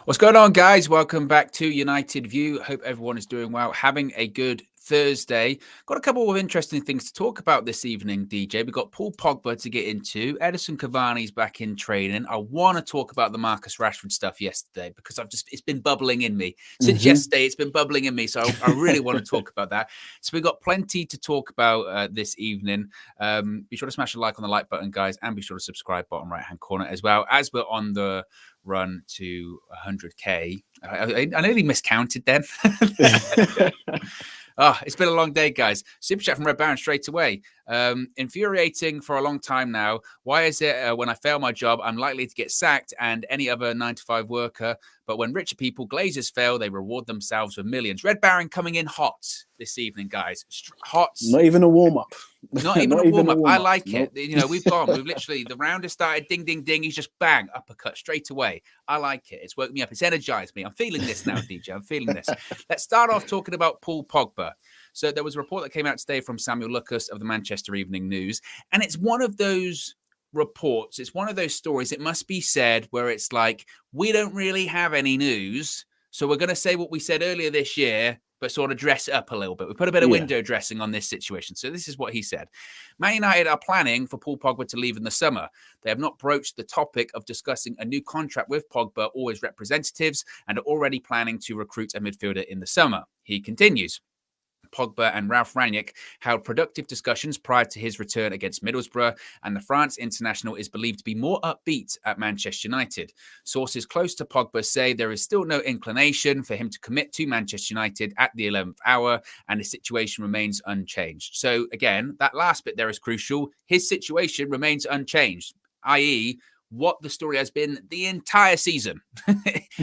What's going on, guys? Welcome back to United View. Hope everyone is doing well, having a good Thursday. Got a couple of interesting things to talk about this evening, DJ. We've got Paul Pogba to get into. Edison Cavani's back in training. I want to talk about the Marcus Rashford stuff yesterday because it's been bubbling in me. Since yesterday, it's been bubbling in me. So I really want to talk about that. So we've got plenty to talk about this evening. Be sure to smash a like on the like button, guys, and be sure to subscribe bottom right-hand corner as well, as we're on the run to 100k. I nearly miscounted then. It's been a long day, guys. Super chat from Red Baron straight away. Infuriating for a long time now. Why is it when I fail my job, I'm likely to get sacked and any other 9-to-5 worker? But when richer people, Glazers, fail, they reward themselves with millions. Red Baron coming in hot this evening, guys. Hot. Not even a warm-up. Not even a warm-up. I like it. You know, we've literally, the round has started, ding, ding, ding. He's just bang, uppercut straight away. I like it. It's woke me up. It's energized me. I'm feeling this now, DJ. I'm feeling this. Let's start off talking about Paul Pogba. So there was a report that came out today from Samuel Lucas of the Manchester Evening News. And it's one of those reports. It's one of those stories, it must be said, where it's like, we don't really have any news. So we're going to say what we said earlier this year, but sort of dress it up a little bit. We put a bit of window dressing on this situation. So this is what he said. Man United are planning for Paul Pogba to leave in the summer. They have not broached the topic of discussing a new contract with Pogba or his representatives and are already planning to recruit a midfielder in the summer. He continues. Pogba and Ralf Rangnick held productive discussions prior to his return against Middlesbrough, and the France international is believed to be more upbeat at Manchester United. Sources close to Pogba say there is still no inclination for him to commit to Manchester United at the 11th hour, and his situation remains unchanged. So again, that last bit there is crucial. His situation remains unchanged, i.e., what the story has been the entire season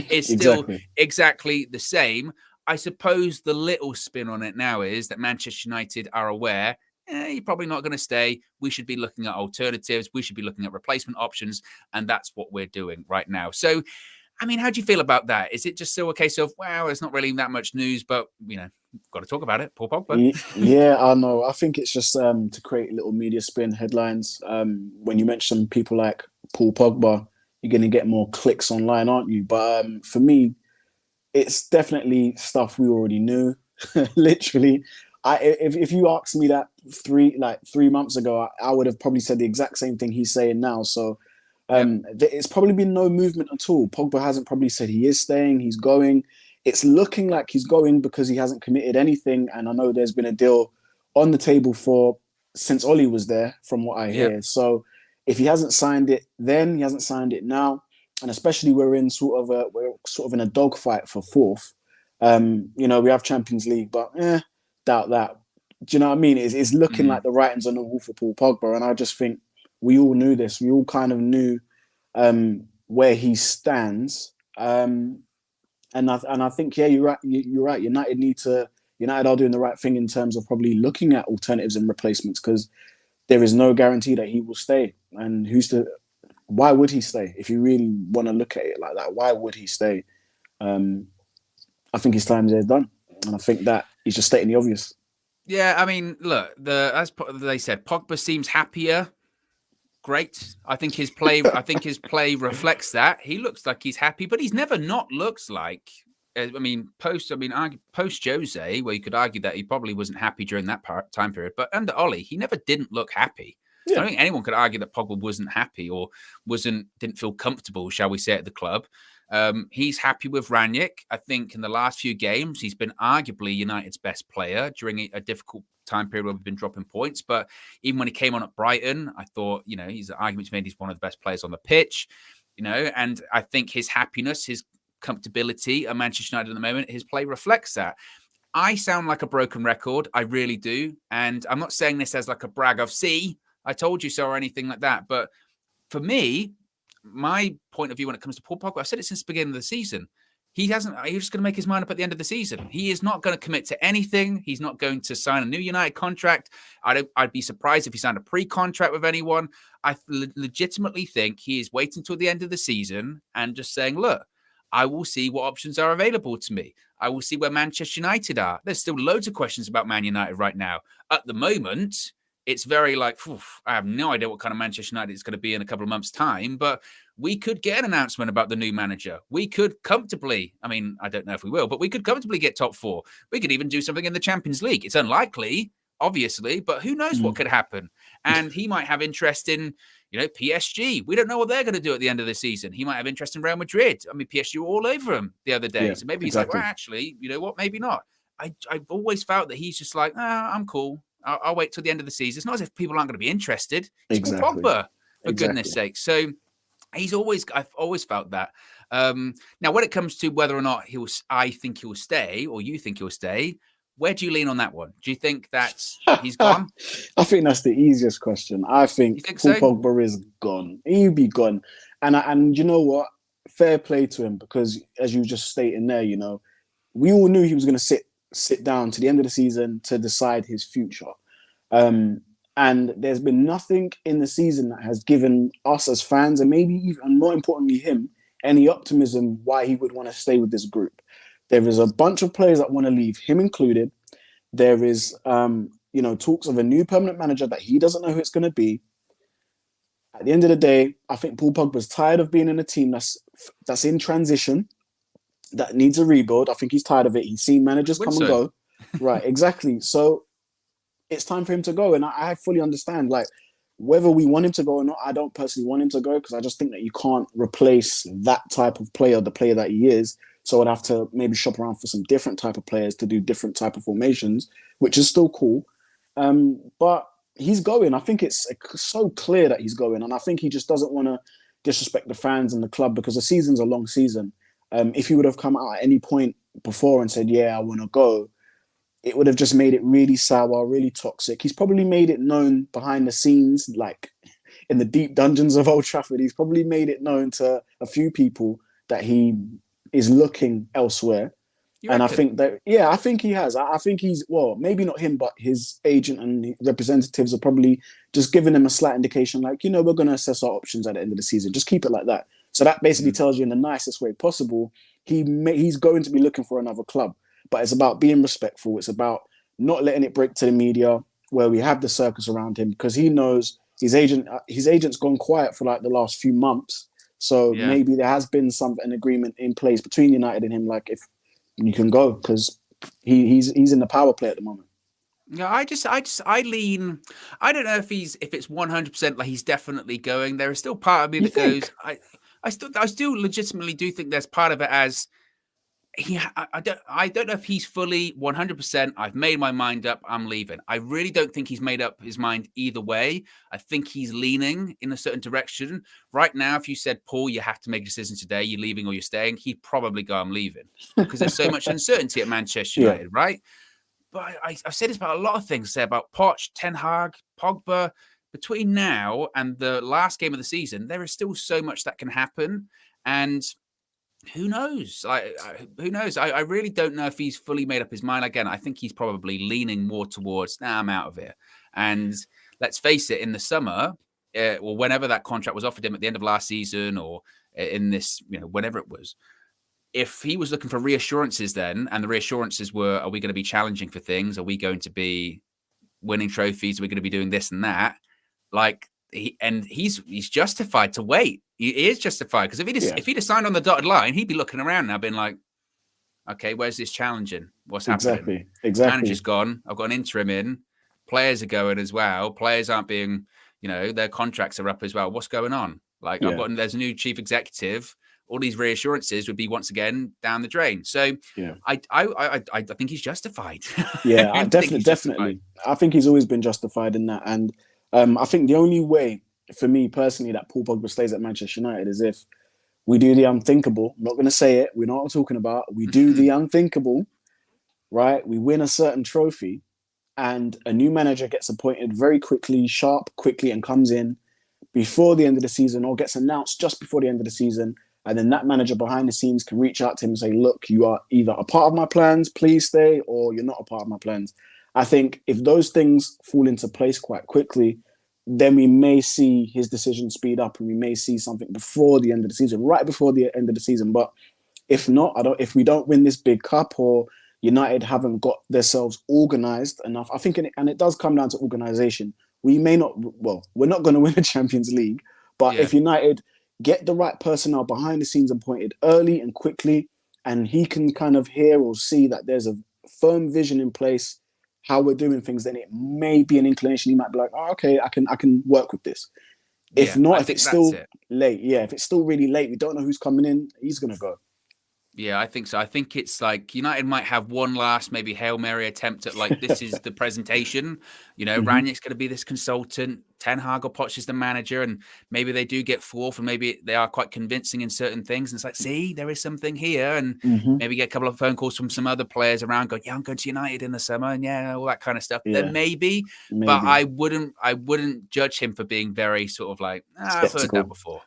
is still exactly the same. I suppose the little spin on it now is that Manchester United are aware, you're probably not going to stay. We should be looking at alternatives. We should be looking at replacement options. And that's what we're doing right now. So, I mean, how do you feel about that? Is it just still a case of, wow, there's not really that much news, but, you know, got to talk about it. Paul Pogba. Yeah, I know. I think it's just to create little media spin headlines. When you mention people like Paul Pogba, you're going to get more clicks online, aren't you? But for me, it's definitely stuff we already knew. Literally, if you asked me that 3 months ago, I would have probably said the exact same thing he's saying now. So it's probably been no movement at all. Pogba hasn't probably said he is staying, he's going. It's looking like he's going because he hasn't committed anything. And I know there's been a deal on the table since Ollie was there, from what I hear. So if he hasn't signed it then, he hasn't signed it now. And especially we're sort of in a dogfight for fourth. You know, we have Champions League, but doubt that. Do you know what I mean? It's looking like the writing's on the wall for Paul Pogba, and I just think we all knew this. We all kind of knew where he stands. And I think you're right. You're right. United are doing the right thing in terms of probably looking at alternatives and replacements, because there is no guarantee that he will stay. And why would he stay? If you really want to look at it like that, why would he stay? I think his time there is done. And I think that he's just stating the obvious. Yeah, I mean, look, as they said, Pogba seems happier. Great. I think his play reflects that. He looks like he's happy, but he's never not looked like. I mean, post Jose, where you could argue that he probably wasn't happy during that time period, but under Ollie, he never didn't look happy. Yeah. I don't think anyone could argue that Pogba wasn't happy or didn't feel comfortable, shall we say, at the club. He's happy with Rangnick. I think in the last few games, he's been arguably United's best player during a difficult time period where we've been dropping points. But even when he came on at Brighton, I thought, you know, he's an argument made he's one of the best players on the pitch, you know, and I think his happiness, his comfortability at Manchester United at the moment, his play reflects that. I sound like a broken record. I really do. And I'm not saying this as like a brag of, see, I told you so or anything like that. But for me, my point of view when it comes to Paul Pogba, I've said it since the beginning of the season. He's just going to make his mind up at the end of the season. He is not going to commit to anything. He's not going to sign a new United contract. I'd be surprised if he signed a pre-contract with anyone. I legitimately think he is waiting till the end of the season and just saying, look, I will see what options are available to me. I will see where Manchester United are. There's still loads of questions about Man United right now. At the moment, it's very like, I have no idea what kind of Manchester United is going to be in a couple of months' time. But we could get an announcement about the new manager. We could comfortably, I mean, I don't know if we will, but we could comfortably get top 4. We could even do something in the Champions League. It's unlikely, obviously, but who knows what could happen? And he might have interest in, PSG. We don't know what they're going to do at the end of the season. He might have interest in Real Madrid. I mean, PSG were all over him the other day. So maybe he's like, well, actually, you know what? Maybe not. I've always felt that he's just like, I'm cool. I'll wait till the end of the season. It's not as if people aren't going to be interested. It's Paul Pogba, for goodness sake. So I've always felt that. Now, when it comes to whether or not I think he'll stay, or you think he'll stay, where do you lean on that one? Do you think that he's gone? I think that's the easiest question. I think Paul Pogba is gone. He'll be gone. And you know what? Fair play to him, because as you just stated there, we all knew he was going to sit down to the end of the season to decide his future. And there's been nothing in the season that has given us as fans, and maybe even more importantly him, any optimism why he would want to stay with this group. There is a bunch of players that want to leave, him included. There is, talks of a new permanent manager that he doesn't know who it's going to be. At the end of the day, I think Paul Pogba's tired of being in a team that's in transition, that needs a rebuild. I think he's tired of it. He's seen managers come and go. Right, exactly. So it's time for him to go. And I fully understand, whether we want him to go or not, I don't personally want him to go, because I just think that you can't replace that type of player, the player that he is. So I'd have to maybe shop around for some different type of players to do different type of formations, which is still cool. But he's going. I think it's so clear that he's going. And I think he just doesn't want to disrespect the fans and the club, because the season's a long season. If he would have come out at any point before and said, I want to go, it would have just made it really sour, really toxic. He's probably made it known behind the scenes, like in the deep dungeons of Old Trafford. He's probably made it known to a few people that he is looking elsewhere. And I think that, I think he has. I think he's, well, maybe not him, but his agent and representatives are probably just giving him a slight indication, like, we're going to assess our options at the end of the season. Just keep it like that. So that basically tells you in the nicest way possible, he's going to be looking for another club. But it's about being respectful. It's about not letting it break to the media, where we have the circus around him, because he knows his agent's gone quiet for the last few months. So maybe there has been an agreement in place between United and him, if you can go, because he's in the power play at the moment. Yeah, I lean. I don't know if it's 100% he's definitely going. There is still part of me that goes. I still legitimately do think there's part of it as I don't know if he's fully 100%. I've made my mind up. I'm leaving. I really don't think he's made up his mind either way. I think he's leaning in a certain direction. Right now, if you said, Paul, you have to make a decision today, you're leaving or you're staying, he'd probably go, I'm leaving, because there's so much uncertainty at Manchester United, right? But I've said this about a lot of things, say about Poch, Ten Hag, Pogba. Between now and the last game of the season, there is still so much that can happen. And who knows? Who knows? I really don't know if he's fully made up his mind. Again, I think he's probably leaning more towards, I'm out of here. And let's face it, in the summer, or whenever that contract was offered him at the end of last season, or in this, whenever it was, if he was looking for reassurances then, and the reassurances were, are we going to be challenging for things? Are we going to be winning trophies? Are we going to be doing this and that? He's justified to wait. He is justified, because if he'd signed on the dotted line, he'd be looking around now, being like, "Okay, where's this challenging? What's happening? Exactly. Manager's gone. I've got an interim in. Players are going as well. Players aren't being, their contracts are up as well. What's going on? There's a new chief executive. All these reassurances would be once again down the drain. So I think he's justified. Yeah, definitely. I think he's always been justified in that, and I think the only way, for me personally, that Paul Pogba stays at Manchester United is if we do the unthinkable. I'm not going to say it. We know what I'm talking about. We do the unthinkable, right? We win a certain trophy, and a new manager gets appointed very quickly, and comes in before the end of the season, or gets announced just before the end of the season. And then that manager behind the scenes can reach out to him and say, look, you are either a part of my plans, please stay, or you're not a part of my plans. I think if those things fall into place quite quickly, then we may see his decision speed up, and we may see something before the end of the season, right before the end of the season. But if not, if we don't win this big cup, or United haven't got themselves organised enough, I think, and it does come down to organisation. We're not going to win the Champions League, but if United get the right personnel behind the scenes appointed early and quickly, and he can kind of hear or see that there's a firm vision in place, how we're doing things, then it may be an inclination. He might be like, oh, okay, I can work with this. If Yeah, not, I if think it's that's still it. late, if it's still really late, we don't know who's coming in, he's gonna go. Yeah, I think so. I think it's like United might have one last maybe Hail Mary attempt at like, this is the presentation. Rangnick's going to be this consultant. Ten Hag or Poch is the manager, and maybe they do get fourth, and maybe they are quite convincing in certain things. And it's like, see, there is something here, and maybe get a couple of phone calls from some other players around, going, yeah, I'm going to United in the summer, and all that kind of stuff. Then maybe, but I wouldn't judge him for being very sort of like, I've heard that before.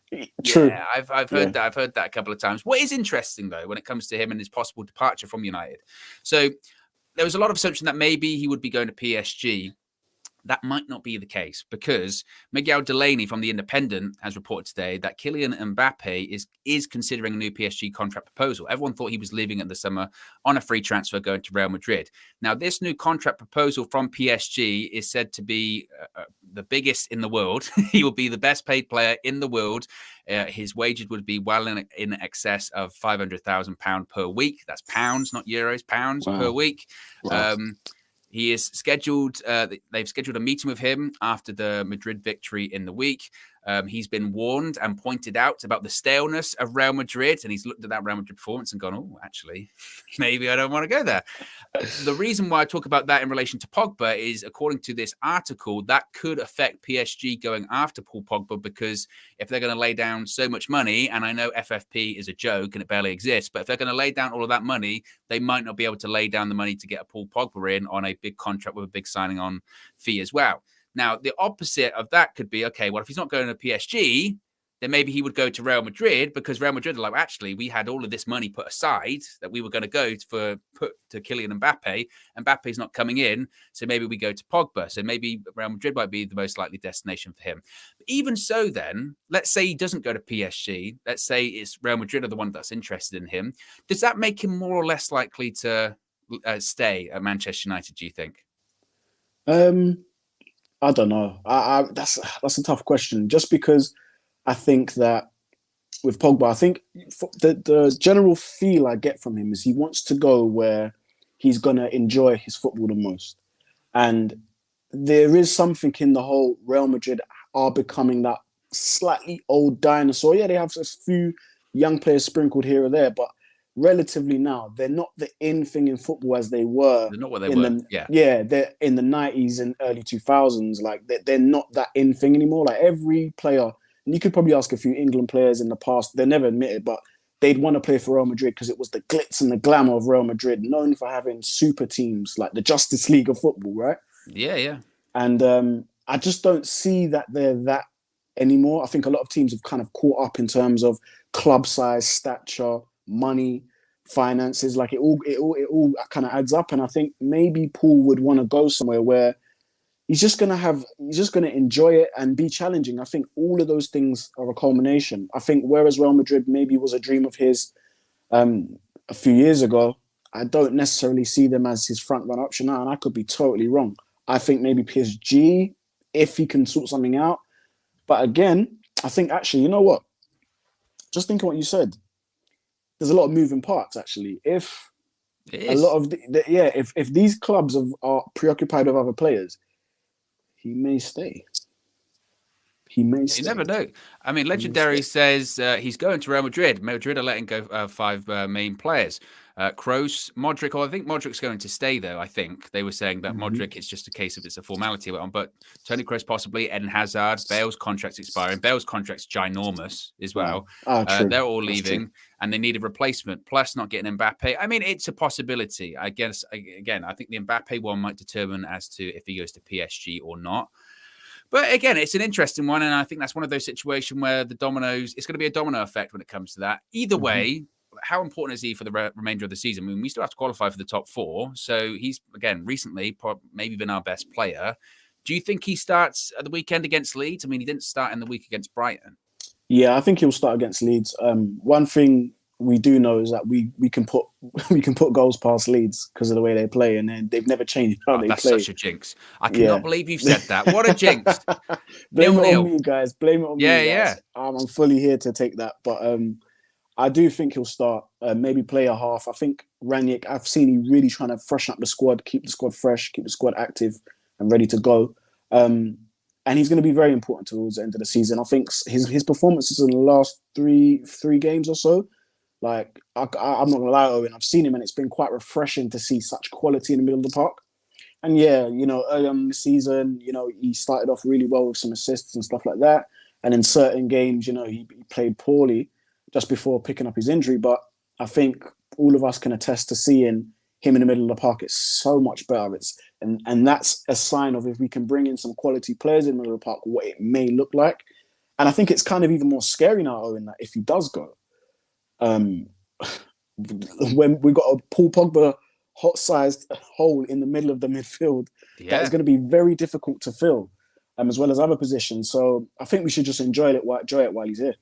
True. Yeah, I've heard that. I've heard that a couple of times. What is interesting though, when it comes to him and his possible departure from United, so there was a lot of assumption that maybe he would be going to PSG. That might not be the case, because Miguel Delaney from The Independent has reported today that Kylian Mbappe is considering a new PSG contract proposal. Everyone thought he was leaving in the summer on a free transfer going to Real Madrid. Now, this new contract proposal from PSG is said to be the biggest in the world. He will be the best paid player in the world. His wages would be well in excess of £500,000 per week. That's pounds, not euros, pounds per week. Wow. He is scheduled. They've scheduled a meeting with him after the Madrid victory in the week. He's been warned and pointed out about the staleness of Real Madrid, and he's looked at that Real Madrid performance and gone, oh, actually, maybe I don't want to go there. The reason why I talk about that in relation to Pogba is, according to this article, that could affect PSG going after Paul Pogba, because if they're going to lay down so much money, and I know FFP is a joke and it barely exists, but if they're going to lay down all of that money, they might not be able to lay down the money to get a Paul Pogba in on a big contract with a big signing on fee as well. Now, the opposite of that could be, okay, well, if he's not going to PSG, then maybe he would go to Real Madrid, because Real Madrid are like, actually, we had all of this money put aside that we were going to go put to Kylian Mbappe. Mbappe's not coming in, so maybe we go to Pogba. So maybe Real Madrid might be the most likely destination for him. But even so, then, let's say he doesn't go to PSG. Let's say it's Real Madrid are the one that's interested in him. Does that make him more or less likely to stay at Manchester United, do you think? I don't know. That's a tough question. Just because I think that with Pogba, I think the general feel I get from him is he wants to go where he's gonna enjoy his football the most, and there is something in the whole Real Madrid are becoming that slightly old dinosaur. Yeah, they have a few young players sprinkled here or there, but relatively now, they're not the in thing in football as they were. They're not what they were. They're in the 90s and early 2000s. Like they're not that in thing anymore. Like every player, and you could probably ask a few England players in the past, they never admit it, but they'd want to play for Real Madrid because it was the glitz and the glamour of Real Madrid, known for having super teams like the Justice League of football, right? Yeah. And I just don't see that they're that anymore. I think a lot of teams have kind of caught up in terms of club size, stature, money, finances. Like it all kind of adds up. And I think maybe Paul would want to go somewhere where he's just going to enjoy it and be challenging. I think all of those things are a culmination. I think whereas Real Madrid maybe was a dream of his a few years ago, I don't necessarily see them as his front run option now. And I could be totally wrong. I think maybe PSG, if he can sort something out. But again, I think actually, you know what? Just think of what you said. There's a lot of moving parts, actually. If a lot of if these clubs are preoccupied with other players, he may stay. You never know. I mean, Legendary says he's going to Real Madrid. Madrid are letting go 5 main players. Kroos, Modric, I think Modric's going to stay, though. I think they were saying that Modric, it's just a case of it's a formality. But Toni Kroos possibly, Eden Hazard, Bale's contract's expiring. Bale's contract's ginormous as well. They're all leaving, and they need a replacement. Plus, not getting Mbappe. I mean, it's a possibility. I guess, again, I think the Mbappe one might determine as to if he goes to PSG or not. But again, it's an interesting one, and I think that's one of those situations where it's going to be a domino effect when it comes to that. Either way, how important is he for the remainder of the season? I mean, we still have to qualify for the top 4. So he's, again, recently maybe been our best player. Do you think he starts at the weekend against Leeds? I mean, he didn't start in the week against Brighton. Yeah, I think he'll start against Leeds. One thing we do know is that we can put we can put goals past Leeds because of the way they play, and then they've never changed how they that's play. such a jinx. I Yeah. cannot believe you've said that. What a jinx. Blame it 0-0. on me, guys. Blame it on me, guys. Yeah. I'm fully here to take that. But I do think he'll start, maybe play a half. I think Ranić, I've seen he really trying to freshen up the squad, keep the squad fresh, keep the squad active and ready to go. And he's going to be very important towards the end of the season. I think his performances in the last three games or so, like, I'm not going to lie, Owen, I've seen him and it's been quite refreshing to see such quality in the middle of the park. And yeah, early on in the season, he started off really well with some assists and stuff like that. And in certain games, he played poorly just before picking up his injury. But I think all of us can attest to seeing him in the middle of the park. It's so much better. And that's a sign of, if we can bring in some quality players in the middle of the park, what it may look like. And I think it's kind of even more scary now, Owen, that if he does go, when we got a Paul Pogba hot-sized hole in the middle of the midfield that is going to be very difficult to fill, as well as other positions. So I think we should just enjoy it while he's here.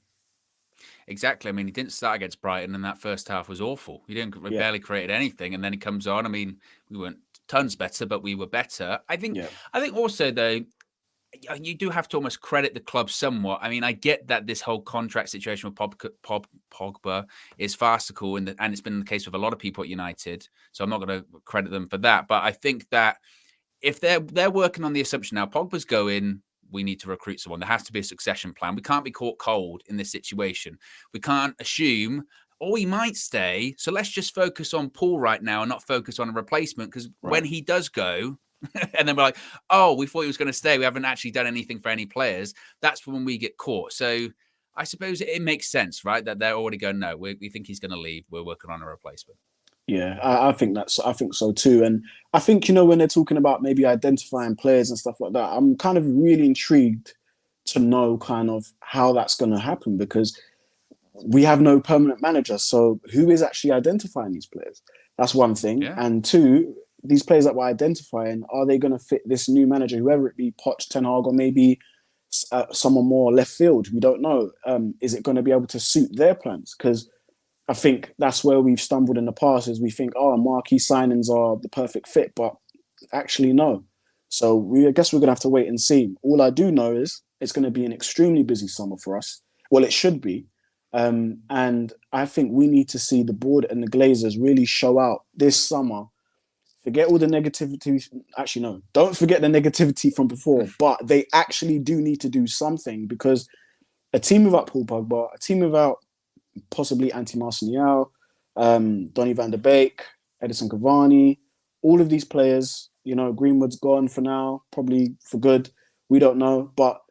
Exactly. I mean, he didn't start against Brighton, and that first half was awful. We barely created anything, and then he comes on. I mean, we weren't tons better, but we were better. I think also, though, you do have to almost credit the club somewhat. I mean, I get that this whole contract situation with Pogba is farcical, and it's been the case with a lot of people at United. So I'm not going to credit them for that. But I think that if they're working on the assumption now, Pogba's going, we need to recruit someone. There has to be a succession plan. We can't be caught cold in this situation. We can't assume, he might stay. So let's just focus on Paul right now and not focus on a replacement, because when he does go, and then we're like, we thought he was going to stay, we haven't actually done anything for any players, that's when we get caught. So I suppose it makes sense, right? That they're already going, no, we think he's going to leave. We're working on a replacement. Yeah, I think so too. And I think, when they're talking about maybe identifying players and stuff like that, I'm kind of really intrigued to know kind of how that's going to happen, because we have no permanent manager. So who is actually identifying these players? That's one thing. Yeah. And two, these players that we're identifying, are they going to fit this new manager, whoever it be, Poch, Ten Hag, or maybe someone more left field? We don't know. Is it going to be able to suit their plans? Because I think that's where we've stumbled in the past, is we think, marquee signings are the perfect fit, but actually no. So I guess we're going to have to wait and see. All I do know is it's going to be an extremely busy summer for us. Well, it should be. And I think we need to see the board and the Glazers really show out this summer. Forget all the negativity. Actually, no, don't forget the negativity from before, but they actually do need to do something, because a team without Paul Pogba, a team without possibly Anthony Martial, Donny van de Beek, Edison Cavani, all of these players, Greenwood's gone for now, probably for good. We don't know, but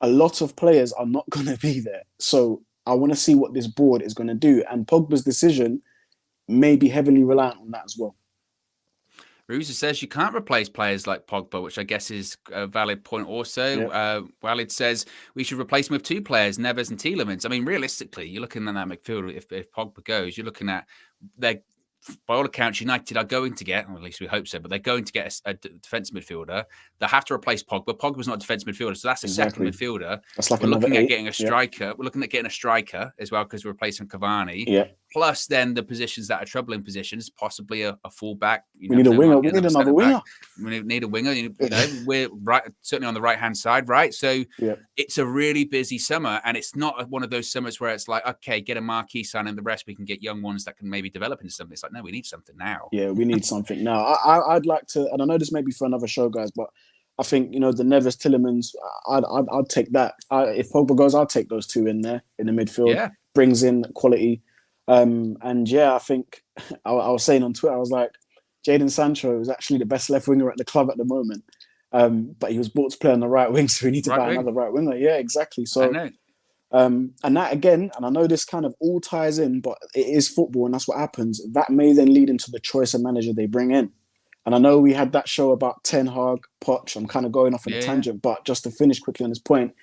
a lot of players are not going to be there. So I want to see what this board is going to do. And Pogba's decision may be heavily reliant on that as well. Ruza says you can't replace players like Pogba, which I guess is a valid point also. Yeah. Walid says we should replace him with two players, Neves and Tielemans. I mean, realistically, you're looking at that midfield. If Pogba goes, you're looking at, by all accounts, United are going to get, or at least we hope so, but they're going to get a defensive midfielder. They have to replace Pogba. Pogba's not a defensive midfielder, so that's a second midfielder. That's like we're looking at 8. getting a striker. Yeah. We're looking at getting a striker as well, because we're replacing Cavani. Yeah. Plus, then the positions that are troubling positions, possibly a fullback. We need a winger. We need another winger. We need a winger. We're certainly on the right-hand side, right? So it's a really busy summer, and it's not one of those summers where it's like, okay, get a marquee sign and the rest we can get young ones that can maybe develop into something. It's like, no, we need something now. Yeah, we need something now. I'd like to, and I know this may be for another show, guys, but I think, the Neves, Tielemans, I'd take that. If Pogba goes, I'll take those two in there in the midfield. Yeah. Brings in quality. And yeah, I think I was saying on Twitter, I was like, Jadon Sancho is actually the best left winger at the club at the moment. But he was brought to play on the right wing, so we need to buy another right winger. Yeah, exactly. So, and that again, and I know this kind of all ties in, but it is football, and that's what happens. That may then lead into the choice of manager they bring in. And I know we had that show about Ten Hag, Poch. I'm kind of going off on a tangent, but just to finish quickly on this point,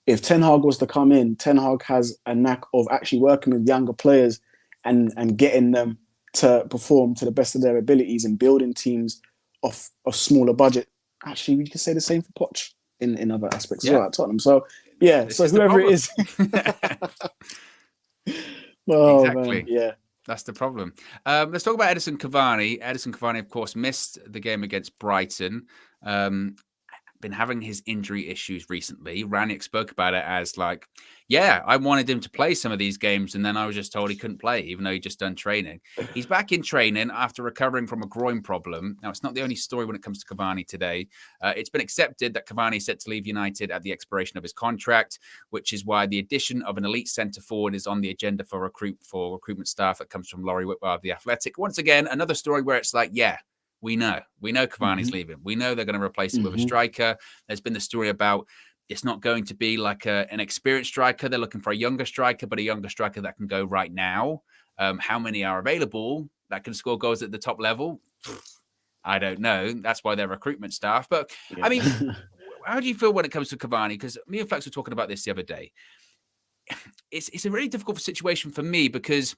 if Ten Hag was to come in, Ten Hag has a knack of actually working with younger players and getting them to perform to the best of their abilities and building teams of smaller budget. Actually, we can say the same for Poch in other aspects as well at Tottenham. So, yeah, this so whoever it is. Oh man, Exactly. yeah. That's the problem. Let's talk about Edison Cavani. Edison Cavani, of course, missed the game against Brighton. Been having his injury issues recently. Ranić spoke about it as like, yeah, I wanted him to play some of these games, and then I was just told he couldn't play, even though he'd just done training. He's back in training after recovering from a groin problem. Now, it's not the only story when it comes to Cavani today. It's been accepted that Cavani is set to leave United at the expiration of his contract, which is why the addition of an elite centre forward is on the agenda for recruitment staff. That comes from Laurie Whitwell of The Athletic. Once again, another story where it's like, yeah, we know Cavani's leaving. We know they're going to replace him with a striker. There's been the story about it's not going to be like an experienced striker. They're looking for a younger striker, but a younger striker that can go right now. How many are available that can score goals at the top level? I don't know. That's why they're recruitment staff. But I mean, how do you feel when it comes to Cavani? Because me and Flex were talking about this the other day. It's a really difficult situation for me because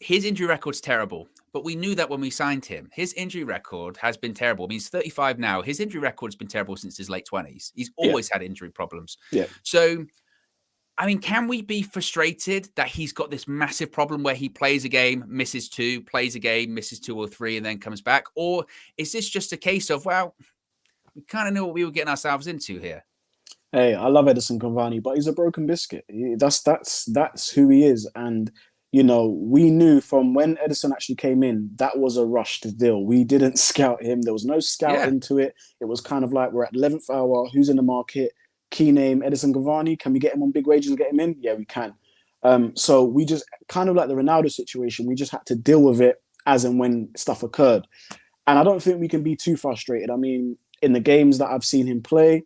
his injury record's terrible, but we knew that when we signed him. His injury record has been terrible. I mean, he's 35 now. His injury record's been terrible since his late 20s. He's always had injury problems. Yeah. So, I mean, can we be frustrated that he's got this massive problem where he plays a game, misses two, plays a game, misses 2 or 3, and then comes back? Or is this just a case of, well, we kind of knew what we were getting ourselves into here? Hey, I love Edison Cavani, but he's a broken biscuit. That's who he is. And you know, we knew from when Edison actually came in, that was a rushed deal. We didn't scout him. There was no scout into it. It was kind of like, we're at 11th hour. Who's in the market? Key name, Edison Cavani. Can we get him on big wages and get him in? Yeah, we can. So we just kind of like the Ronaldo situation. We just had to deal with it as and when stuff occurred. And I don't think we can be too frustrated. I mean, in the games that I've seen him play,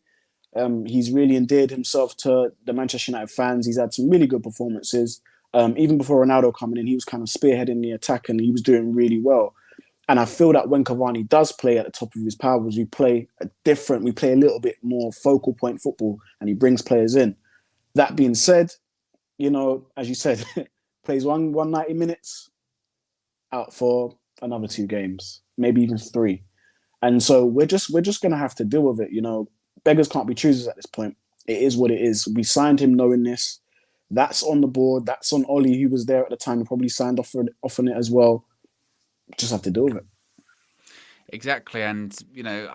he's really endeared himself to the Manchester United fans. He's had some really good performances. Even before Ronaldo coming in, he was kind of spearheading the attack and he was doing really well. And I feel that when Cavani does play at the top of his powers, we play a little bit more focal point football and he brings players in. That being said, you know, as you said, plays 190 minutes, out for another 2 games, maybe even 3. And so we're just going to have to deal with it. You know, beggars can't be choosers at this point. It is what it is. We signed him knowing this. That's on the board. That's on Ollie, who was there at the time. He probably signed off on it as well. Just have to deal with it. Exactly. And, you know,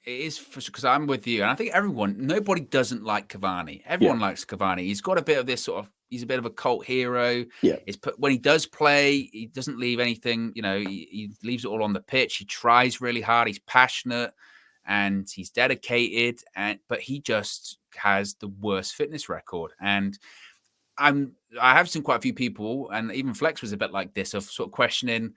it is because I'm with you. And I think nobody doesn't like Cavani. Everyone likes Cavani. He's got a bit of this he's a bit of a cult hero. Yeah. When he does play, he doesn't leave anything, you know, he leaves it all on the pitch. He tries really hard. He's passionate and he's dedicated. But he just has the worst fitness record. And I have seen quite a few people, and even Flex was a bit like this, of sort of questioning,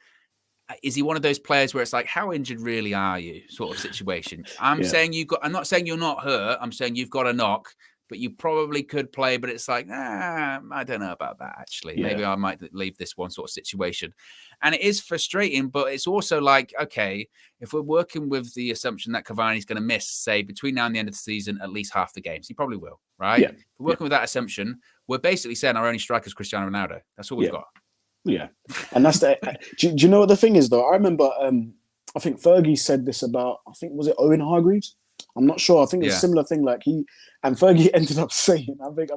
is he one of those players where it's like, how injured really are you sort of situation? I'm not saying you're not hurt. I'm saying you've got a knock, but you probably could play. But it's like, I don't know about that, actually. Yeah. Maybe I might leave this one sort of situation. And it is frustrating, but it's also like, okay, if we're working with the assumption that Cavani's going to miss, say, between now and the end of the season, at least half the games, he probably will, right? Yeah. If we're working with that assumption, we're basically saying our only striker is Cristiano Ronaldo. That's all we've got. Yeah. And that's the... do you know what the thing is, though? I remember, I think Fergie said this about, was it Owen Hargreaves? I'm not sure. I think it's a similar thing. Like and Fergie ended up saying, I think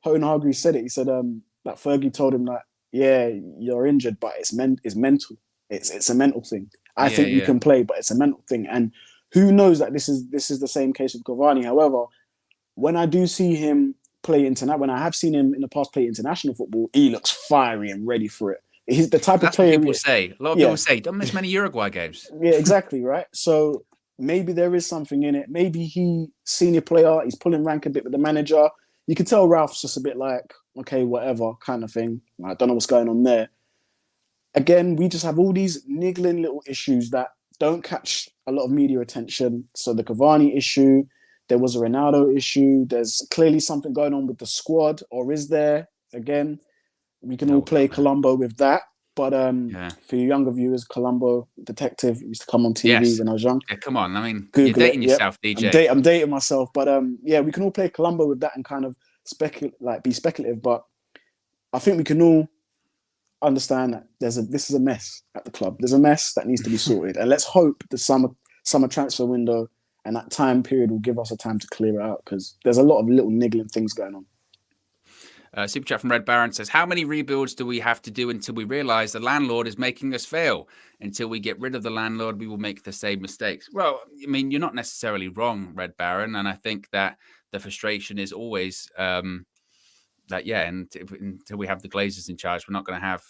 Owen Hargreaves said it. He said that Fergie told him that, yeah, you're injured, but it's mental. It's a mental thing. I think you can play, but it's a mental thing. And who knows that this is the same case with Cavani. However, when I do see him play when I have seen him in the past play international football, he looks fiery and ready for it. He's the type of player. What people say. A lot of people say, don't miss many Uruguay games. Yeah, exactly, right? So maybe there is something in it. Maybe senior player, he's pulling rank a bit with the manager. You can tell Ralph's just a bit like, okay, whatever kind of thing. I don't know what's going on there. Again, we just have all these niggling little issues that don't catch a lot of media attention. So the Cavani issue, there was a Ronaldo issue. There's clearly something going on with the squad, or is there? Again, we can all play Columbo with that. But for your younger viewers, Columbo Detective used to come on TV when I was young. Yeah, come on. I mean, Google you're dating yourself, DJ. I'm dating myself. But we can all play Columbo with that and kind of be speculative. But I think we can all understand that this is a mess at the club. There's a mess that needs to be sorted. And let's hope the summer transfer window and that time period will give us a time to clear it out, because there's a lot of little niggling things going on. Super chat from Red Baron says, how many rebuilds do we have to do until we realize the landlord is making us fail? Until we get rid of the landlord, we will make the same mistakes. Well, I mean, you're not necessarily wrong, Red Baron. And I think that the frustration is always that, yeah, and until we have the Glazers in charge, we're not going to have,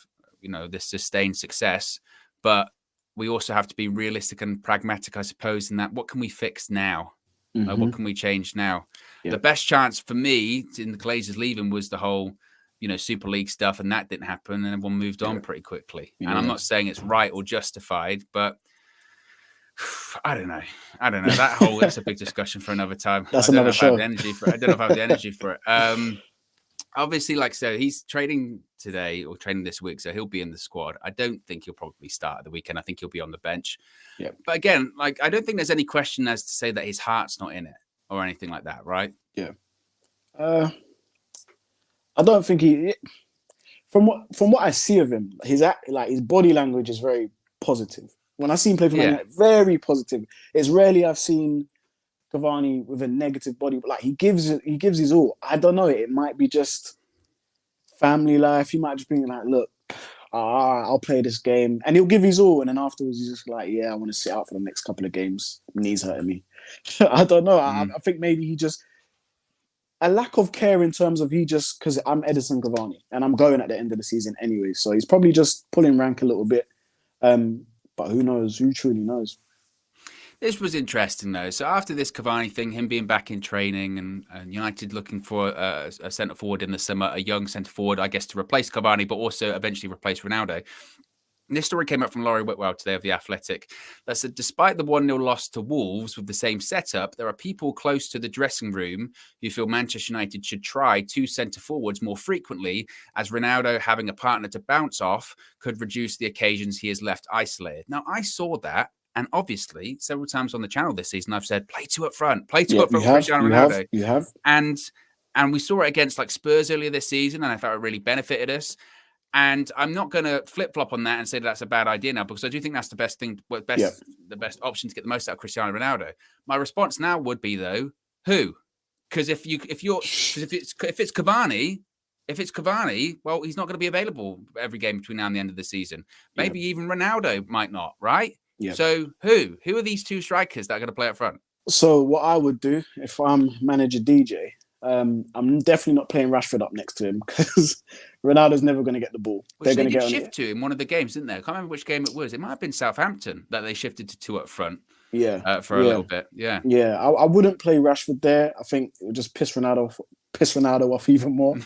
this sustained success. But we also have to be realistic and pragmatic, I suppose, in that what can we fix now? What can we change now? Yeah. The best chance for me in the Glazers leaving was the whole, Super League stuff, and that didn't happen, and everyone moved on pretty quickly. Yeah. And I'm not saying it's right or justified, but I don't know. That whole it's a big discussion for another time. That's another show. I don't know if I have the energy for it. Obviously, like so, he's training today or training this week, so he'll be in the squad. I don't think he'll probably start at the weekend. I think he'll be on the bench. Yeah. But again, like I don't think there's any question as to say that his heart's not in it or anything like that, right? Yeah. I don't think he. From what I see of him, his body language is very positive. When I see him play for Man United, very positive. It's rarely I've seen Cavani with a negative body, but like he gives his all. I don't know. It might be just family life. He might just be like, look, I'll play this game, and he'll give his all, and then afterwards he's just like, yeah, I want to sit out for the next couple of games. Knees hurting me. I don't know. I think maybe he just a lack of care in terms of because I'm Edison Cavani and I'm going at the end of the season anyway, so he's probably just pulling rank a little bit. But who knows? Who truly knows? This was interesting, though. So after this Cavani thing, him being back in training and United looking for a centre-forward in the summer, a young centre-forward, I guess, to replace Cavani, but also eventually replace Ronaldo. And this story came up from Laurie Whitwell today of The Athletic that said, despite the 1-0 loss to Wolves with the same setup, there are people close to the dressing room who feel Manchester United should try 2 centre-forwards more frequently, as Ronaldo having a partner to bounce off could reduce the occasions he has left isolated. Now, I saw that. And obviously, several times on the channel this season, I've said, play 2 up front with Cristiano Ronaldo. You have. And we saw it against like Spurs earlier this season, and I thought it really benefited us. And I'm not going to flip-flop on that and say that's a bad idea now, because I do think that's the best thing, the best option to get the most out of Cristiano Ronaldo. My response now would be, though, who? Because if it's Cavani, well, he's not going to be available every game between now and the end of the season. Maybe even Ronaldo might not, right? Yeah. So who are these 2 strikers that are going to play up front? So what I would do if I'm manager DJ, I'm definitely not playing Rashford up next to him because Ronaldo's never going to get the ball. They're going to get shift to him one of the games, didn't they? I can't remember which game it was. It might have been Southampton that they shifted to 2 up front. Yeah, for a little bit. Yeah, yeah. I wouldn't play Rashford there. I think it would just piss Ronaldo off even more.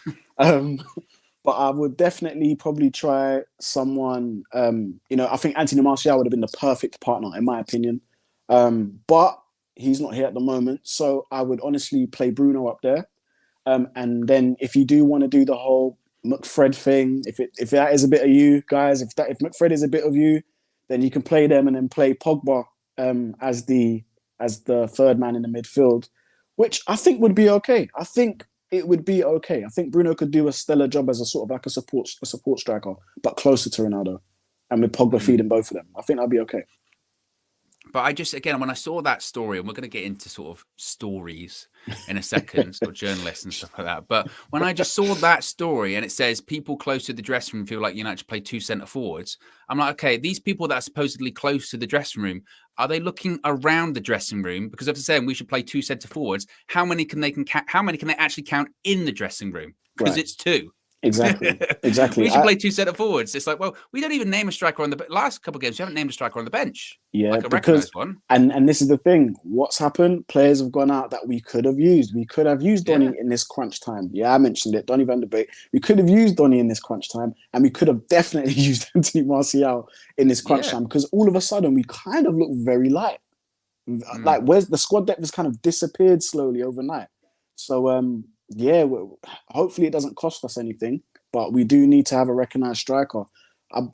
But I would definitely probably try someone. I think Anthony Martial would have been the perfect partner, in my opinion. But he's not here at the moment, so I would honestly play Bruno up there. And then if you do want to do the whole McFred thing, if that is a bit of you guys, if McFred is a bit of you, then you can play them and then play Pogba as the third man in the midfield, which I think would be okay. I think it would be okay. I think Bruno could do a stellar job as a sort of like a support striker, but closer to Ronaldo, and with Pogba feeding both of them. I think that'd be okay. But I just, again, when I saw that story, and we're going to get into sort of stories in a second, or journalists and stuff like that. But when I just saw that story and it says people close to the dressing room feel like United should play 2 centre forwards, I'm like, okay, these people that are supposedly close to the dressing room, are they looking around the dressing room? Because if they're saying we should play 2 centre forwards, how many can they actually count in the dressing room? Because it's 2. Exactly. We should play 2 centre forwards. It's like, well, we don't even name a striker on the last couple of games. We haven't named a striker on the bench. Yeah, like a recognised one. And this is the thing. What's happened? Players have gone out that we could have used. We could have used Donny in this crunch time. Yeah, I mentioned it. Donny van de Beek. We could have used Donny in this crunch time, and we could have definitely used Anthony Martial in this crunch time, because all of a sudden we kind of look very light. Like, where's the squad depth has kind of disappeared slowly overnight. So hopefully it doesn't cost us anything, but we do need to have a recognised striker.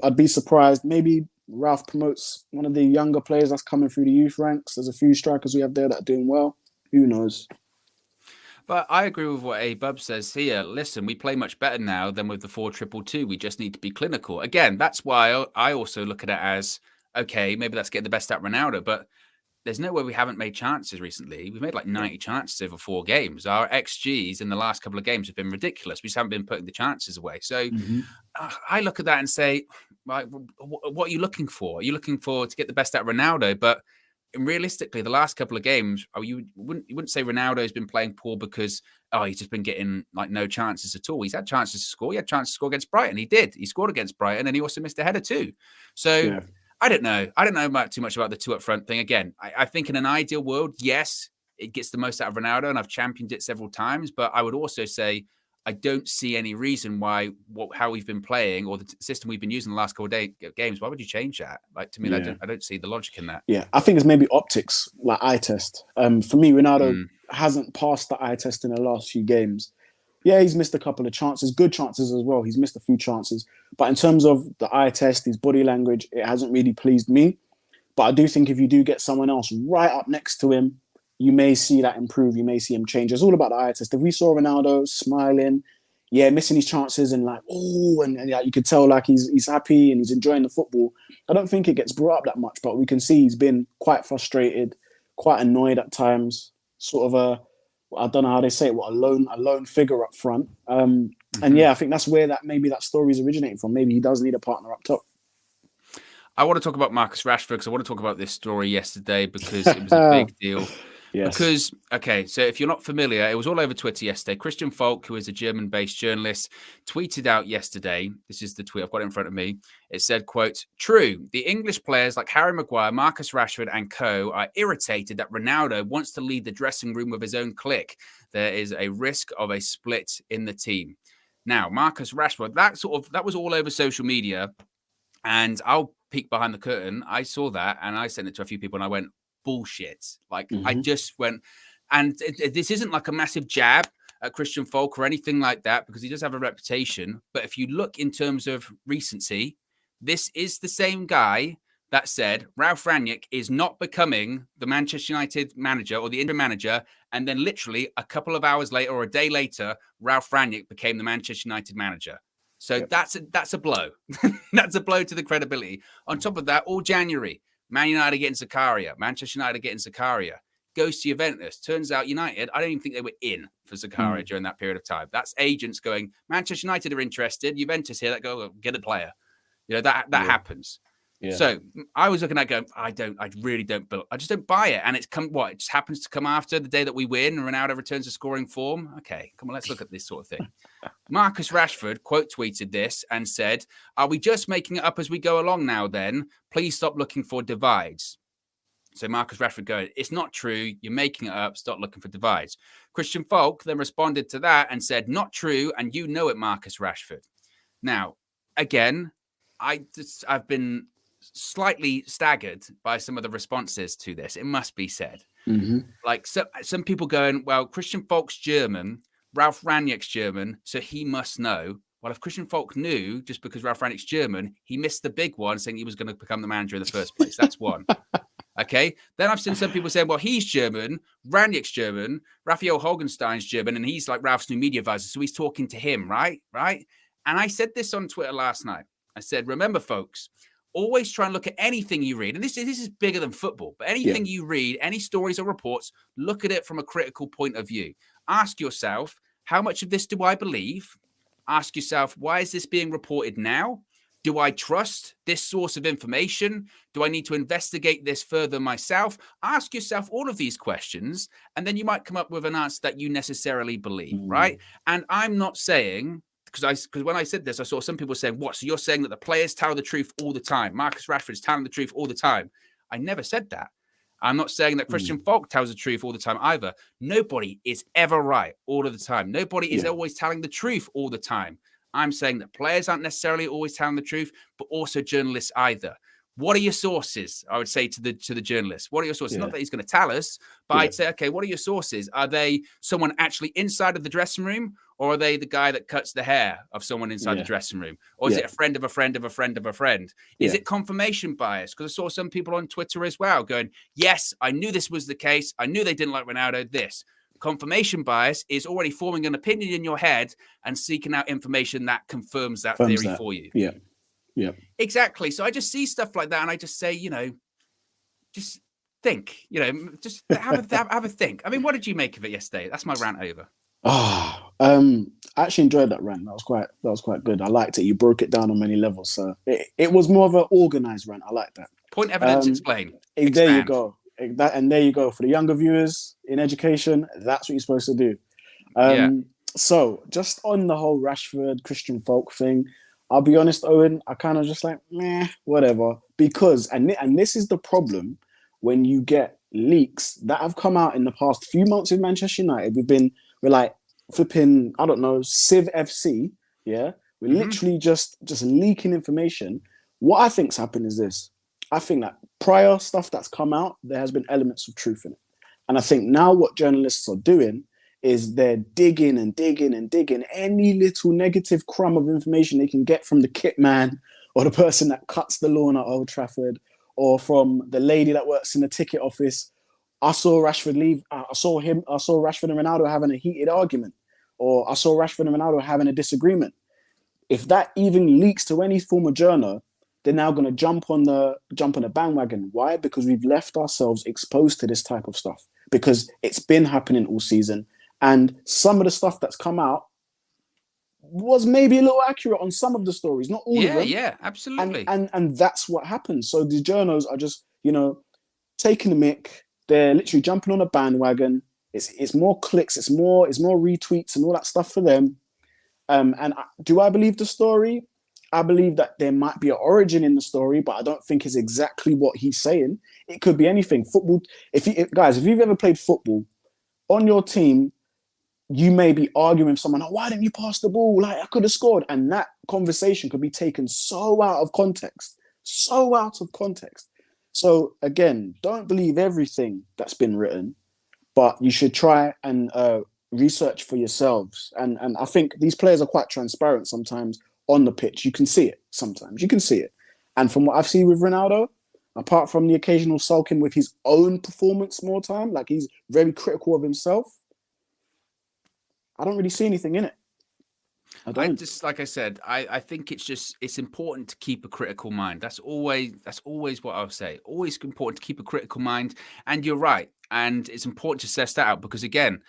I'd be surprised. Maybe Ralph promotes one of the younger players that's coming through the youth ranks. There's a few strikers we have there that are doing well. Who knows? But I agree with what A-Bub says here. Listen, we play much better now than with the 4-2-2. We just need to be clinical. Again, that's why I also look at it as, okay, maybe let's get the best out of Ronaldo. But there's no way we haven't made chances recently. We've made like 90 chances over 4 games. Our XGs in the last couple of games have been ridiculous. We just haven't been putting the chances away. So I look at that and say, right, what are you looking for? Are you looking for to get the best out of Ronaldo? But realistically, the last couple of games, you wouldn't say Ronaldo's been playing poor because he's just been getting like no chances at all. He's had chances to score. He had chances to score against Brighton. He did. He scored against Brighton, and he also missed a header too. So I don't know. I don't know too much about the 2 up front thing. Again, I think in an ideal world, yes, it gets the most out of Ronaldo, and I've championed it several times. But I would also say I don't see any reason why how we've been playing or the system we've been using the last couple of games. Why would you change that? Like, to me, I don't see the logic in that. Yeah, I think it's maybe optics, like eye test. For me, Ronaldo hasn't passed the eye test in the last few games. Yeah, he's missed a couple of chances, good chances as well. He's missed a few chances. But in terms of the eye test, his body language, it hasn't really pleased me. But I do think if you do get someone else right up next to him, you may see that improve. You may see him change. It's all about the eye test. If we saw Ronaldo smiling, missing his chances and like, and you could tell like he's happy and he's enjoying the football, I don't think it gets brought up that much. But we can see he's been quite frustrated, quite annoyed at times, sort of I don't know how they say it, a lone figure up front. And I think that's where that story's originating from. Maybe he does need a partner up top. I want to talk about Marcus Rashford because I want to talk about this story yesterday because it was a big deal. Yes. Because, so if you're not familiar, it was all over Twitter yesterday. Christian Falk, who is a German-based journalist, tweeted out yesterday. This is the tweet. I've got it in front of me. It said, quote, "True, the English players like Harry Maguire, Marcus Rashford and co. are irritated that Ronaldo wants to lead the dressing room with his own clique. There is a risk of a split in the team." Now, Marcus Rashford, that was all over social media. And I'll peek behind the curtain. I saw that and I sent it to a few people and I went, bullshit. Like, I just went, and this isn't like a massive jab at Christian Falk or anything like that, because he does have a reputation. But if you look in terms of recency, this is the same guy that said Ralf Rangnick is not becoming the Manchester United manager or the interim manager. And then literally a couple of hours later or a day later, Ralf Rangnick became the Manchester United manager. So that's a blow. That's a blow to the credibility. On top of that, all January, Man United getting Zakaria, Manchester United getting Zakaria, goes to Juventus. Turns out United, I don't even think they were in for Zakaria during that period of time. That's agents going, Manchester United are interested, Juventus here, that go get a player. That happens. Yeah. So I was looking at going, I just don't buy it. And it just happens to come after the day that we win and Ronaldo returns to scoring form. Okay, come on, let's look at this sort of thing. Marcus Rashford quote tweeted this and said, "Are we just making it up as we go along now then? Please stop looking for divides." So Marcus Rashford going, "It's not true. You're making it up. Stop looking for divides." Christian Falk then responded to that and said, "Not true. And you know it, Marcus Rashford." Now, again, I've been slightly staggered by some of the responses to this. It must be said. Like some people going, well, Christian Falk's German, Ralf Rangnick's German, so he must know. Well, if Christian Falk knew, just because Ralf Rangnick's German, he missed the big one saying he was going to become the manager in the first place. That's one. Okay. Then I've seen some people saying, well, he's German, Rangnick's German, Raphael Hogenstein's German, and he's like Ralph's new media advisor. So he's talking to him, right? Right. And I said this on Twitter last night. I said, remember, folks, always try and look at anything you read. And this is bigger than football, but anything you read, any stories or reports, look at it from a critical point of view. Ask yourself, how much of this do I believe? Ask yourself, why is this being reported now? Do I trust this source of information? Do I need to investigate this further myself? Ask yourself all of these questions, and then you might come up with an answer that you necessarily believe, right? And I'm not saying, because when I said this, I saw some people saying, what? So you're saying that the players tell the truth all the time? Marcus Rashford is telling the truth all the time. I never said that. I'm not saying that Christian Falk tells the truth all the time either. Nobody is ever right all of the time. Nobody is always telling the truth all the time. I'm saying that players aren't necessarily always telling the truth, but also journalists either. What are your sources? I would say to the journalists. What are your sources? Not that he's going to tell us, but I'd say, okay, what are your sources? Are they someone actually inside of the dressing room, or are they the guy that cuts the hair of someone inside the dressing room? Or is it a friend of a friend of a friend of a friend? Is it confirmation bias? Because I saw some people on Twitter as well going, yes, I knew this was the case. I knew they didn't like Ronaldo. This. Confirmation bias is already forming an opinion in your head and seeking out information that confirms that theory for you. Yeah, exactly. So I just see stuff like that and I just say, just think. Just have a think. I mean, what did you make of it yesterday? That's my rant over. I actually enjoyed that rant. That was quite good. I liked it. You broke it down on many levels, so it was more of an organized rant. I like that. Point, evidence, explain. There you go. There you go. For the younger viewers in education, that's what you're supposed to do. So just on the whole Rashford, Christian Folk thing, I'll be honest, Owen, I kind of just like, meh, whatever. Because, and this is the problem when you get leaks that have come out in the past few months with Manchester United. We're like flipping, I don't know, Civ FC. Yeah. We're literally just leaking information. What I think's happened is this. I think that prior stuff that's come out, there has been elements of truth in it. And I think now what journalists are doing is they're digging any little negative crumb of information they can get from the kit man or the person that cuts the lawn at Old Trafford or from the lady that works in the ticket office. I saw Rashford leave. I saw Rashford and Ronaldo having a heated argument, or I saw Rashford and Ronaldo having a disagreement. If that even leaks to any form of journal, they're now going to jump on the bandwagon. Why? Because we've left ourselves exposed to this type of stuff, because it's been happening all season. And some of the stuff that's come out was maybe a little accurate on some of the stories, not all of them. Yeah, absolutely. And that's what happens. So the journos are just, taking the mick. They're literally jumping on a bandwagon. It's more clicks, it's more retweets and all that stuff for them. Do I believe the story? I believe that there might be an origin in the story, but I don't think it's exactly what he's saying. It could be anything. Football. If you've ever played football, on your team, you may be arguing with someone, why didn't you pass the ball? Like, I could have scored. And that conversation could be taken so out of context. So again, don't believe everything that's been written, but you should try and research for yourselves. And I think these players are quite transparent sometimes on the pitch. You can see it sometimes. And from what I've seen with Ronaldo, apart from the occasional sulking with his own performance more time, like he's very critical of himself, I don't really see anything in it. I just, like I said, I think it's important to keep a critical mind. That's always what I'll say. Always important to keep a critical mind. And you're right. And it's important to assess that out, because again,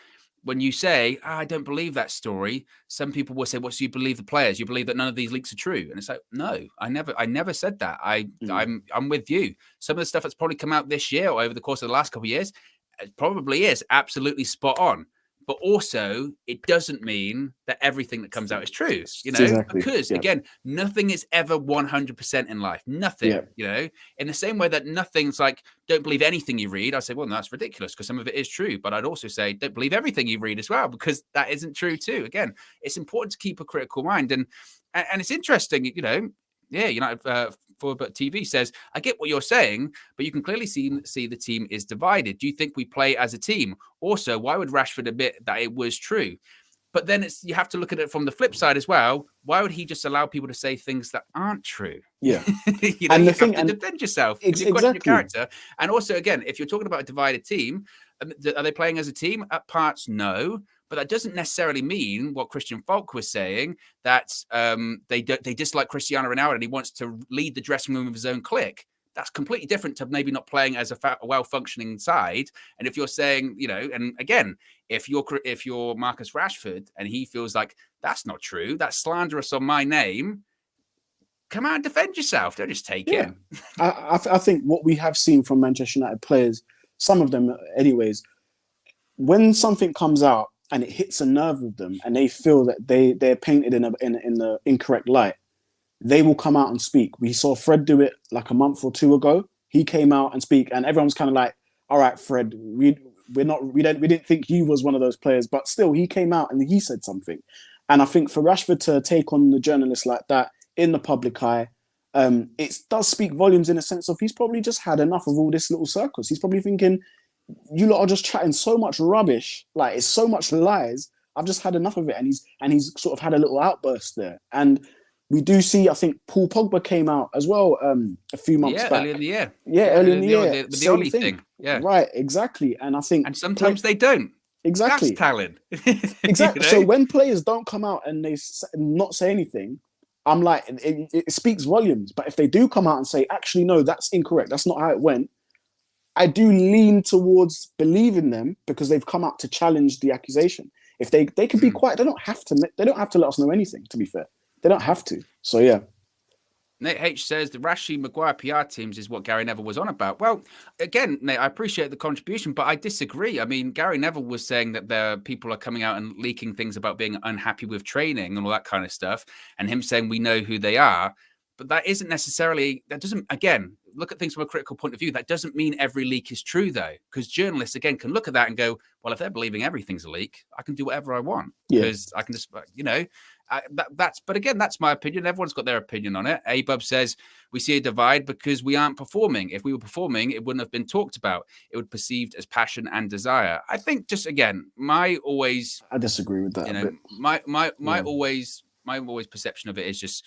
when you say, I don't believe that story, some people will say, well, so you believe the players, you believe that none of these leaks are true. And it's like, no, I never said that. I'm with you. Some of the stuff that's probably come out this year or over the course of the last couple of years, it probably is absolutely spot on. But also, it doesn't mean that everything that comes out is true, Exactly. Because again, nothing is ever 100% in life. Nothing, in the same way that nothing's like, don't believe anything you read. I say, well, no, that's ridiculous, because some of it is true. But I'd also say, don't believe everything you read as well, because that isn't true too. Again, it's important to keep a critical mind. And it's interesting, United Forward TV says, I get what you're saying, but you can clearly see the team is divided. Do you think we play as a team? Also, why would Rashford admit that it was true? But then you have to look at it from the flip side as well. Why would he just allow people to say things that aren't true? Yeah. You have to defend yourself. You question your character. And also, again, if you're talking about a divided team, are they playing as a team? At parts, no. But that doesn't necessarily mean what Christian Falk was saying, that they dislike Cristiano Ronaldo and he wants to lead the dressing room with his own clique. That's completely different to maybe not playing as a well-functioning side. And if you're saying, and again, if you're Marcus Rashford and he feels like that's not true, that's slanderous on my name, come out and defend yourself. Don't just take it. I think what we have seen from Manchester United players, some of them anyways, when something comes out and it hits a nerve with them and they feel that they're painted in the incorrect light, they will come out and speak. We saw Fred do it like a month or two ago. He came out and speak, and everyone's kind of like, all right, Fred, we didn't think you was one of those players, but still he came out and he said something. And I think for Rashford to take on the journalist like that in the public eye, it does speak volumes in a sense of he's probably just had enough of all this little circus. He's probably thinking, you lot are just chatting so much rubbish, like it's so much lies. I've just had enough of it, and he's sort of had a little outburst there. And we do see, I think Paul Pogba came out as well a few months back. Early in the year. Early in the year. With the Oli thing. Yeah. Right, exactly. And I think... And sometimes they don't. Exactly. That's talent. Exactly. So when players don't come out and they not say anything, I'm like, it speaks volumes. But if they do come out and say, actually, no, that's incorrect, that's not how it went, I do lean towards believing them because they've come out to challenge the accusation. If they could be quiet, they don't have to let us know anything, to be fair. They don't have to. So yeah. Nate H says the Rashi Maguire PR teams is what Gary Neville was on about. Well, again, Nate, I appreciate the contribution, but I disagree. I mean, Gary Neville was saying that people are coming out and leaking things about being unhappy with training and all that kind of stuff, and him saying we know who they are. But that doesn't, again, look at things from a critical point of view. That doesn't mean every leak is true, though, because journalists, again, can look at that and go, well, if they're believing everything's a leak, I can do whatever I want because I can just, but again, that's my opinion. Everyone's got their opinion on it. Abub says we see a divide because we aren't performing. If we were performing, it wouldn't have been talked about. It would be perceived as passion and desire. I think just, again, I disagree with that. My always perception of it is just,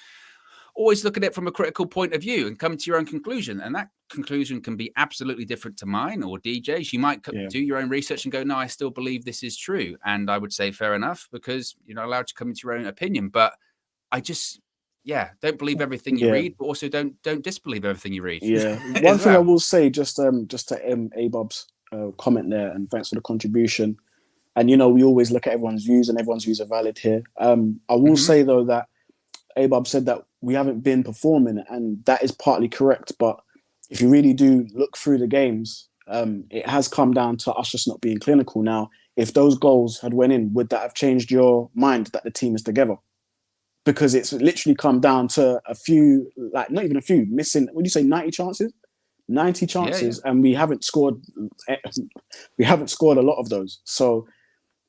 always look at it from a critical point of view and come to your own conclusion. And that conclusion can be absolutely different to mine or DJ's. You might do your own research and go, no, I still believe this is true. And I would say fair enough, because you're not allowed to come into your own opinion. But I just, don't believe everything you read, but also don't disbelieve everything you read. Yeah. One thing I will say, just to Abob's comment there, and thanks for the contribution. And, we always look at everyone's views and everyone's views are valid here. I will say, though, that Abob said that we haven't been performing, and that is partly correct. But if you really do look through the games, it has come down to us just not being clinical. Now, if those goals had went in, would that have changed your mind that the team is together? Because it's literally come down to a few, like not even a few, missing, what do you say, 90 chances? 90 chances, and we haven't scored a lot of those. So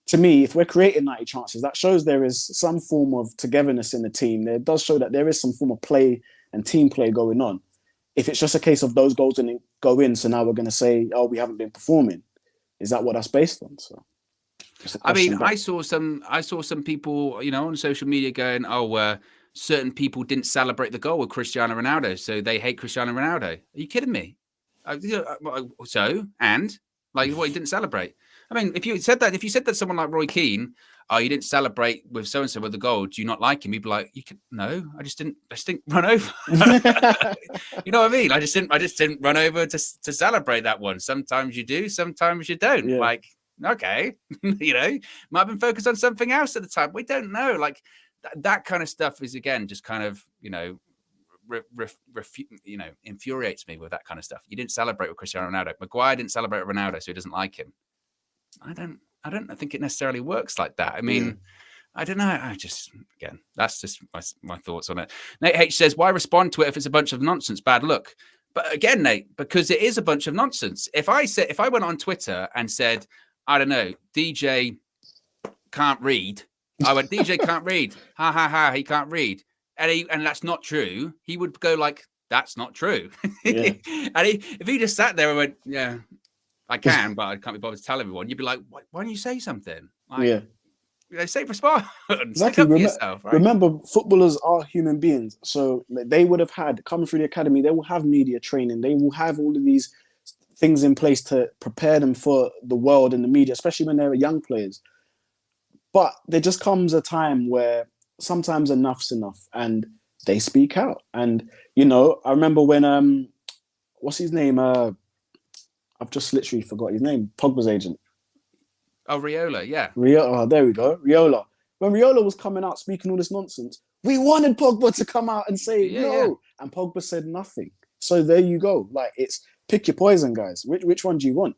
to me, if we're creating 90 chances, that shows there is some form of togetherness in the team. It does show that there is some form of play and team play going on. If it's just a case of those goals didn't go in, so now we're going to say, oh, we haven't been performing. Is that what that's based on? So, I mean, I saw some people, on social media going, certain people didn't celebrate the goal with Cristiano Ronaldo, so they hate Cristiano Ronaldo. Are you kidding me? What, he didn't celebrate? I mean, if you said that to someone like Roy Keane, oh, you didn't celebrate with so and so with the goal, do you not like him? He'd be like, no, I just didn't run over. You know what I mean? I just didn't run over to celebrate that one. Sometimes you do, sometimes you don't. Yeah. Like, okay, might have been focused on something else at the time. We don't know. Like that kind of stuff is, again, just kind of, infuriates me with that kind of stuff. You didn't celebrate with Cristiano Ronaldo. Maguire didn't celebrate with Ronaldo, so he doesn't like him. I don't think it necessarily works like that. I mean, I don't know. I just, again, that's just my thoughts on it. Nate H says, why respond to it if it's a bunch of nonsense? Bad luck. But again, Nate, because it is a bunch of nonsense. If I went on Twitter and said, I don't know, DJ can't read. I went, DJ can't read. Ha ha ha, he can't read. And that's not true. He would go like, that's not true. Yeah. And if he just sat there and went, yeah, I can, but I can't be bothered to tell everyone. You'd be like, why don't you say something? Like, say respond. Exactly. Yourself, right? Remember, footballers are human beings. So they would have coming through the academy, they will have media training. They will have all of these things in place to prepare them for the world and the media, especially when they're young players. But there just comes a time where sometimes enough's enough and they speak out. And, I remember when, what's his name? I've just literally forgot his name. Pogba's agent. Oh, Riola, yeah. There we go. Riola. When Riola was coming out speaking all this nonsense, we wanted Pogba to come out and say no. Yeah. And Pogba said nothing. So there you go. Like, it's pick your poison, guys. Which one do you want?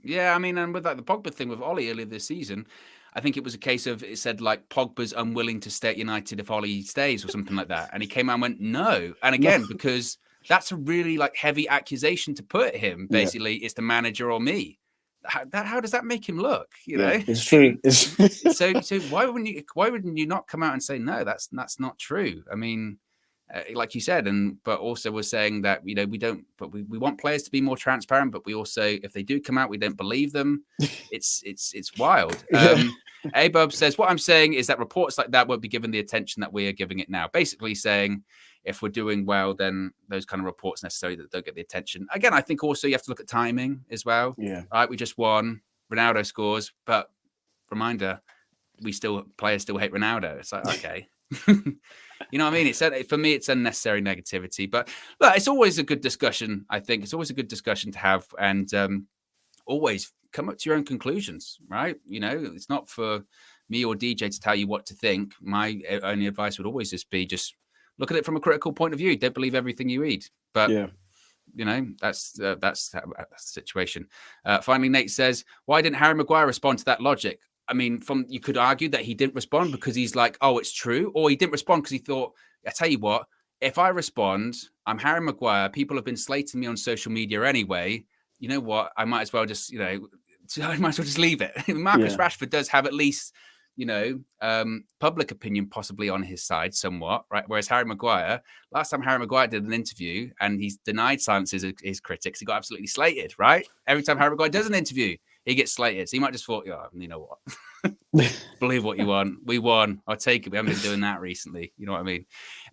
Yeah, I mean, and with the Pogba thing with Ollie earlier this season, I think it was a case of, it said like Pogba's unwilling to stay at United if Ollie stays or something like that. And he came out and went, no. And again, because that's a really heavy accusation to put him. Basically, it's the manager or me. How does that make him look? It's true. So why wouldn't you not come out and say no? That's not true. I mean, like you said, but also we're saying that we don't. But we want players to be more transparent. But we also, if they do come out, we don't believe them. It's wild. Abub says, what I'm saying is that reports like that won't be given the attention that we are giving it now. Basically saying, if we're doing well, then those kind of reports necessarily that don't get the attention. Again, I think also you have to look at timing as well. Yeah. Right. We just won. Ronaldo scores, but reminder, players still hate Ronaldo. It's like, okay. You know what I mean? For me, it's unnecessary negativity. But look, it's always a good discussion. I think it's always a good discussion to have, and always come up to your own conclusions, right? You know, it's not for me or DJ to tell you what to think. My only advice would always just be look at it from a critical point of view. Don't believe everything you read. But you know, that's the situation. Finally, Nate says, why didn't Harry Maguire respond to that logic? I mean, you could argue that he didn't respond because he's like, oh, it's true. Or he didn't respond because he thought, I tell you what, if I respond, I'm Harry Maguire. People have been slating me on social media anyway. You know what? I might as well just, I might as well just leave it. Marcus Rashford does have at least, public opinion possibly on his side somewhat, right? Whereas Harry Maguire, last time Harry Maguire did an interview and he's denied silences his critics, he got absolutely slated, right? Every time Harry Maguire does an interview, he gets slated. So he might just thought, you know what? Believe what you want. We won. I'll take it. We haven't been doing that recently. You know what I mean?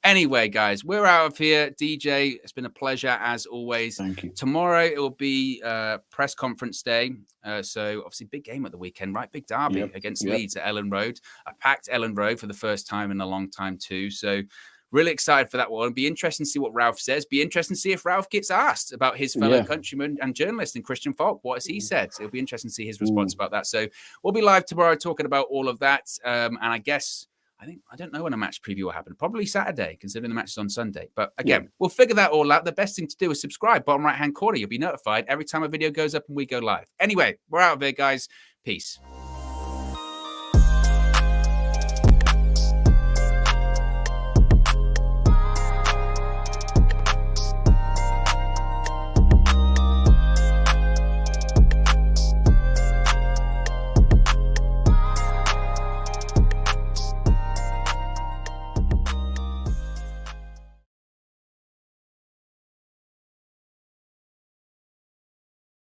Anyway, guys, we're out of here. DJ, it's been a pleasure as always. Thank you. Tomorrow it will be press conference day. So obviously big game at the weekend, right? Big derby against Leeds at Ellen Road. A packed Ellen Road for the first time in a long time too. So really excited for that one. Be interesting to see what Ralph says. Be interesting to see if Ralph gets asked about his fellow countryman and journalist and Christian Falk. What has he said? It'll be interesting to see his response about that. So we'll be live tomorrow talking about all of that. And I don't know when a match preview will happen. Probably Saturday, considering the match is on Sunday. But again, we'll figure that all out. The best thing to do is subscribe. Bottom right-hand corner. You'll be notified every time a video goes up and we go live. Anyway, we're out of here, guys. Peace.